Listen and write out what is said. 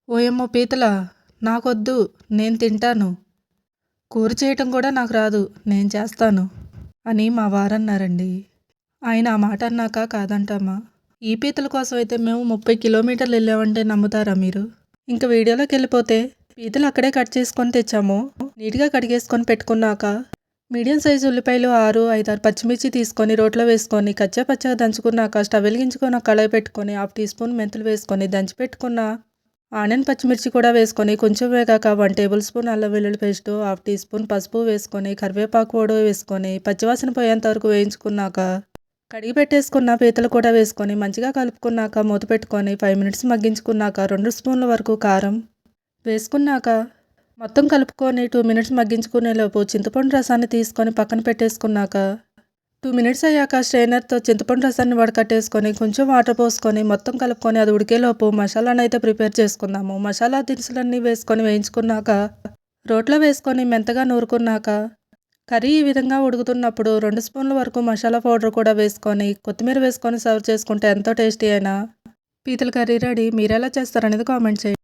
ఓయమ్మో పీతలా! నాకొద్దు. నేను తింటాను. కూర చేయటం కూడా నాకు రాదు. నేను చేస్తాను అని మా వారన్నారండి. ఆయన ఆ మాట అన్నాక కాదంటామా? ఈ పీతల కోసం అయితే మేము 30 కిలోమీటర్లు వెళ్ళామంటే నమ్ముతారా మీరు? ఇంక వీడియోలోకి వెళ్ళిపోతే పీతలు అక్కడే కట్ చేసుకొని తెచ్చాము. నీట్గా కడిగేసుకొని పెట్టుకున్నాక మీడియం సైజు ఉల్లిపాయలు 6, 5, 6 పచ్చిమిర్చి తీసుకొని రోట్లో వేసుకొని కచ్చా పచ్చగా దంచుకున్నాక స్టవ్ వెలిగించుకొని ఒక కళాయి పెట్టుకొని 1/2 టీ స్పూన్ మెంతులు వేసుకొని దంచి పెట్టుకున్న ఆనియన్ పచ్చిమిర్చి కూడా వేసుకొని కొంచెం వేగాక 1 టేబుల్ స్పూన్ అల్లం వెల్లుల్లి పేస్టు, 1/2 టీ స్పూన్ పసుపు వేసుకొని కరివేపాకు కూడా వేసుకొని పచ్చివాసన పోయేంత వరకు వేయించుకున్నాక కడిగి పెట్టేసుకున్న పీతలు కూడా వేసుకొని మంచిగా కలుపుకున్నాక మూత పెట్టుకొని 5 మినిట్స్ మగ్గించుకున్నాక 2 స్పూన్ల వరకు కారం వేసుకున్నాక మొత్తం కలుపుకొని 2 మినిట్స్ మగ్గించుకునేలోపు చింతపండు రసాన్ని తీసుకొని పక్కన పెట్టేసుకున్నాక 2 మినిట్స్ అయ్యాక స్ట్రైనర్తో చింతపండు రసాన్ని వడకట్టేసుకొని కొంచెం వాటర్ పోసుకొని మొత్తం కలుపుకొని అది ఉడికేలోపు మసాలాను అయితే ప్రిపేర్ చేసుకుందాము. మసాలా దినుసులన్నీ వేసుకొని వేయించుకున్నాక రోట్లో వేసుకొని మెంతగా నూరుకున్నాక కర్రీ ఈ విధంగా ఉడుకుతున్నప్పుడు 2 స్పూన్ల వరకు మసాలా పౌడర్ కూడా వేసుకొని కొత్తిమీర వేసుకొని సర్వ్ చేసుకుంటే ఎంతో టేస్టీ అయిన పీతల కర్రీ రెడీ. మీరు ఎలా చేస్తారనేది కామెంట్ చేయండి.